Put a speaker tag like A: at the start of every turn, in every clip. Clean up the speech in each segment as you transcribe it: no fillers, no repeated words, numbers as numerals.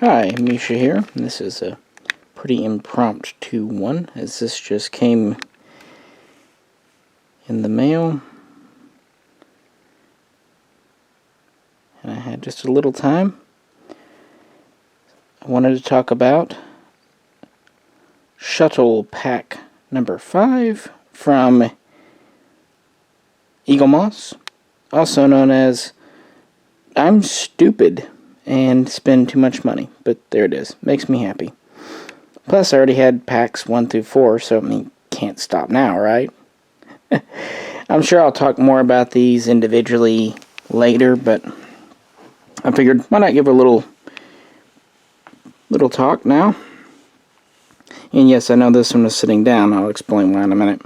A: Hi, Misha here. This is a pretty impromptu one, as this just came in the mail. And I had just a little time. I wanted to talk about Shuttle Pack number 5 from Eaglemoss, also known as I'm Stupid and Spend Too Much Money, but there it is. Makes me happy. Plus, I already had packs 1 through 4, so I mean, can't stop now, right? I'm sure I'll talk more about these individually later, but I figured, why not give a little talk now? And yes, I know this one is sitting down. I'll explain why in a minute.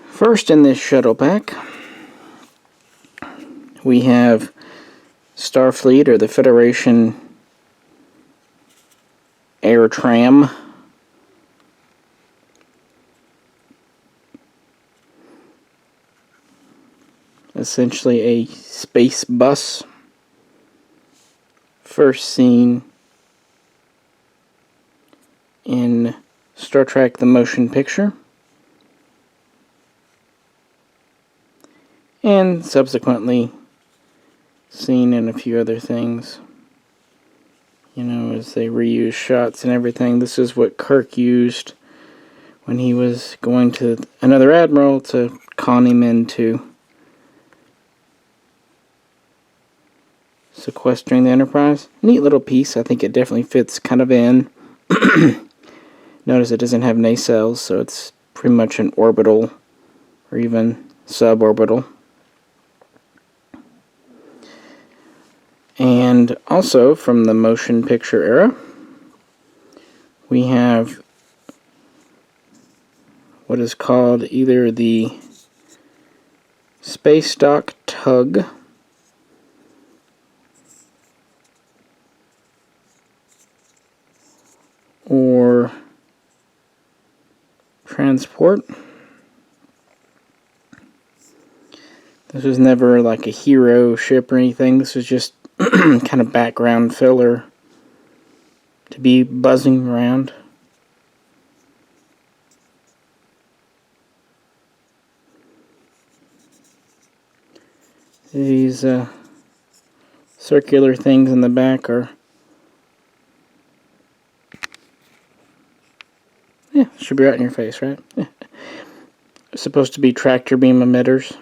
A: First in this shuttle pack, we have Starfleet, or the Federation Air Tram. Essentially a space bus. First seen in Star Trek the Motion Picture, and subsequently seen in a few other things, you know, as they reuse shots and everything. This is what Kirk used when he was going to another admiral to con him into sequestering the Enterprise. Neat little piece. I think it definitely fits kind of in. Notice it doesn't have nacelles, so it's pretty much an orbital or even suborbital. And also from the motion picture era, we have what is called either the Dock Tug or Transport. This was never like a hero ship or anything. This was just kind of background filler to be buzzing around. These circular things in the back are, yeah, should be right in your face, right? It's supposed to be tractor beam emitters.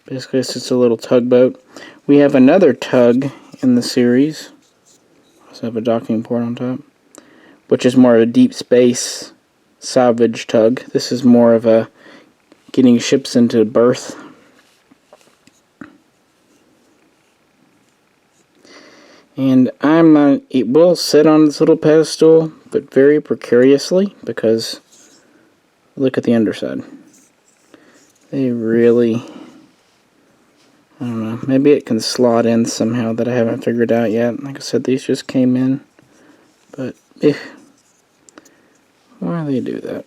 A: Basically, it's just a little tugboat. We have another tug in the series. Also have a docking port on top, which is more of a deep space salvage tug. This is more of a getting ships into berth. And it will sit on this little pedestal, but very precariously, because look at the underside. They really, I don't know, maybe it can slot in somehow that I haven't figured out yet. Like I said, these just came in, but why do they do that?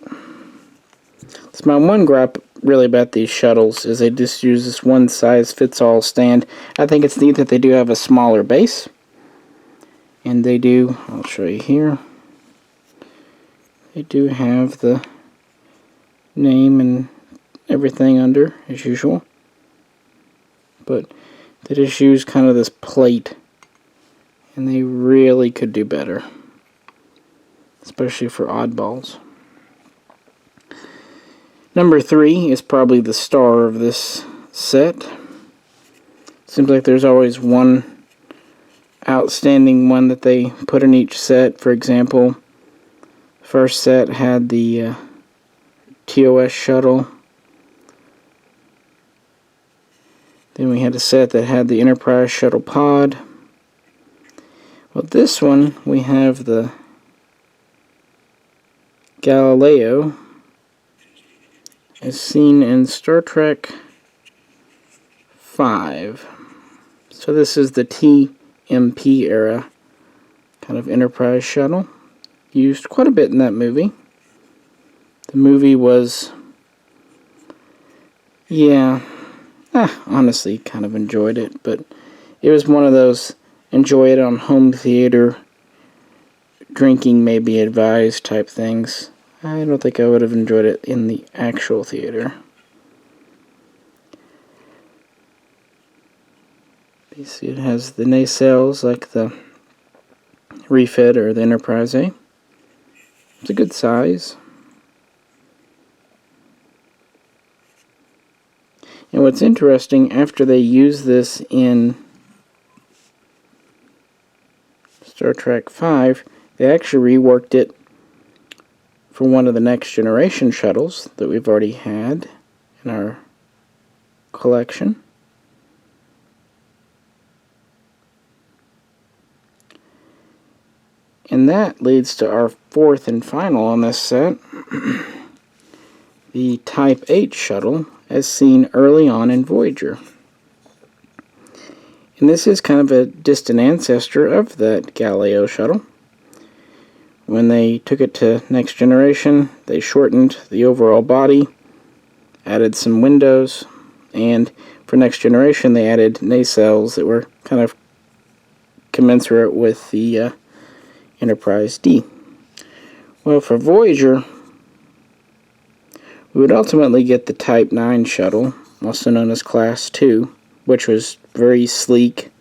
A: It's my one gripe really about these shuttles, is they just use this one size fits all stand. I think it's neat that they do have a smaller base. And they do, I'll show you here, they do have the name and everything under, as usual. But they just use kind of this plate, and they really could do better. Especially for oddballs. Number 3 is probably the star of this set. Seems like there's always one outstanding one that they put in each set. For example, the first set had the TOS shuttle. Then we had a set that had the Enterprise shuttle pod. Well, this one we have the Galileo, as seen in Star Trek V. So this is the TMP era kind of Enterprise shuttle. Used quite a bit in that movie. The movie was, yeah, honestly kind of enjoyed it, but it was one of those enjoy it on home theater, drinking may be advised type things. I don't think I would have enjoyed it in the actual theater. You see it has the nacelles like the refit or the Enterprise A. It's a good size. And what's interesting, after they use this in Star Trek V, they actually reworked it for one of the Next Generation shuttles that we've already had in our collection. And that leads to our fourth and final on this set, the Type 8 shuttle, as seen early on in Voyager. And this is kind of a distant ancestor of that Galileo shuttle. When they took it to Next Generation, they shortened the overall body, added some windows, and for Next Generation they added nacelles that were kind of commensurate with the Enterprise D. Well, for Voyager, we would ultimately get the Type 9 shuttle, also known as Class 2, which was very sleek.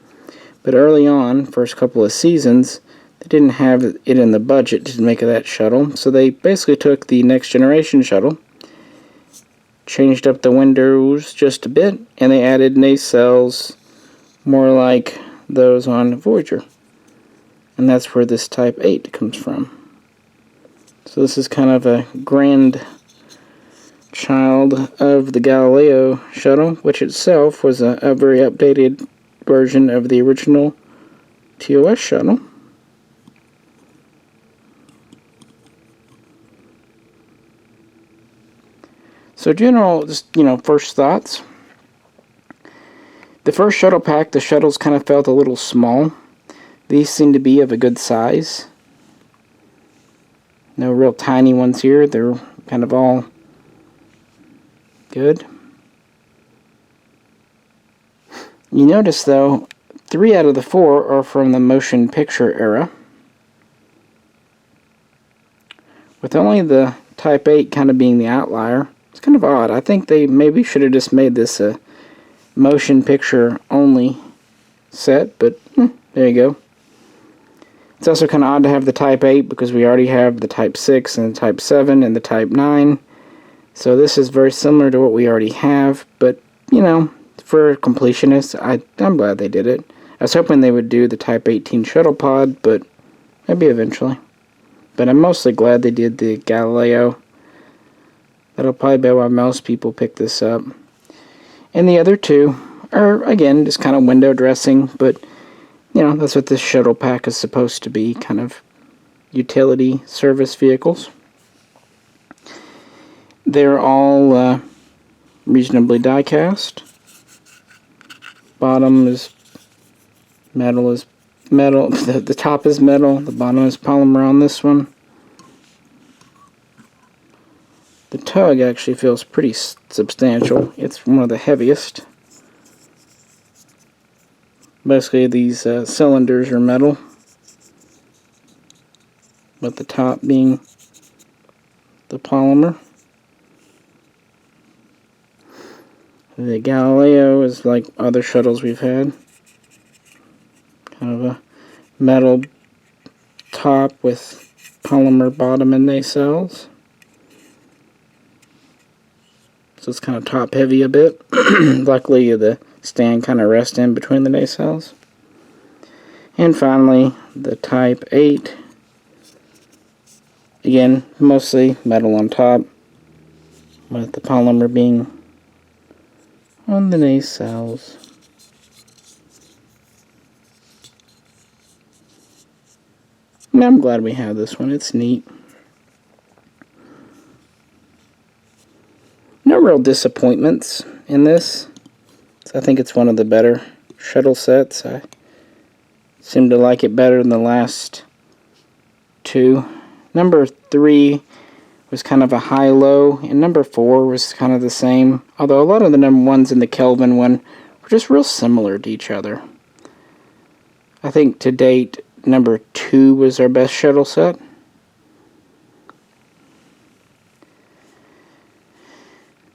A: But early on, first couple of seasons, they didn't have it in the budget to make that shuttle, so they basically took the Next Generation shuttle, changed up the windows just a bit, and they added nacelles more like those on Voyager. And that's where this Type 8 comes from. So this is kind of a grandchild of the Galileo shuttle, which itself was a very updated version of the original TOS shuttle. So general, just, first thoughts. The first shuttle pack, the shuttles kind of felt a little small. These seem to be of a good size. No real tiny ones here. They're kind of all good. You notice, though, 3 out of the 4 are from the motion picture era, with only the Type 8 kind of being the outlier. It's kind of odd. I think they maybe should have just made this a motion picture only set, but there you go. It's also kind of odd to have the Type 8 because we already have the Type 6 and the Type 7 and the Type 9. So this is very similar to what we already have, but, for completionists, I'm glad they did it. I was hoping they would do the Type 18 shuttle pod, but maybe eventually. But I'm mostly glad they did the Galileo. That'll probably be why most people pick this up. And the other 2 are, again, just kind of window dressing, but that's what this shuttle pack is supposed to be, kind of utility service vehicles. They're all reasonably die-cast. Bottom is metal. The top is metal. The bottom is polymer on this one. The tug actually feels pretty substantial. It's one of the heaviest. Basically, these cylinders are metal, with the top being the polymer. The Galileo is like other shuttles we've had. Kind of a metal top with polymer bottom and nacelles. So it's kind of top heavy a bit. Luckily, the stand kind of rests in between the nacelles. And finally, the Type 8. Again, mostly metal on top, with the polymer being on the nacelles. And I'm glad we have this one. It's neat. No real disappointments in this. I think it's one of the better shuttle sets. I seem to like it better than the last 2. Number 3 was kind of a high-low, and number 4 was kind of the same. Although a lot of the number 1s in the Kelvin one were just real similar to each other. I think to date, number 2 was our best shuttle set.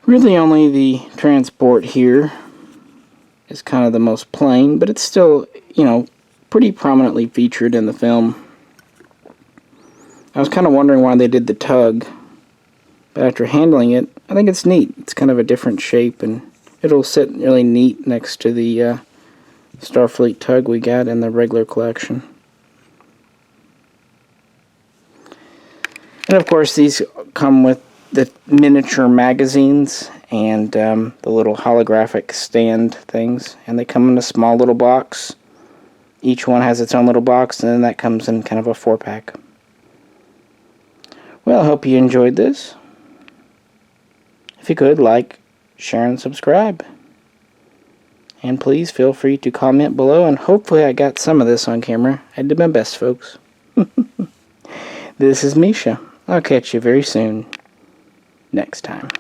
A: Really only the transport here is kind of the most plain, but it's still, you know, pretty prominently featured in the film. I was kind of wondering why they did the tug, but after handling it, I think it's neat. It's kind of a different shape, and it'll sit really neat next to the Starfleet Tug we got in the regular collection. And of course, these come with the miniature magazines and the little holographic stand things, and they come in a small little box. Each one has its own little box, and then that comes in kind of a 4-pack. Well, I hope you enjoyed this. If you could, like, share, and subscribe. And please feel free to comment below, and hopefully I got some of this on camera. I did my best, folks. This is Misha. I'll catch you very soon. Next time.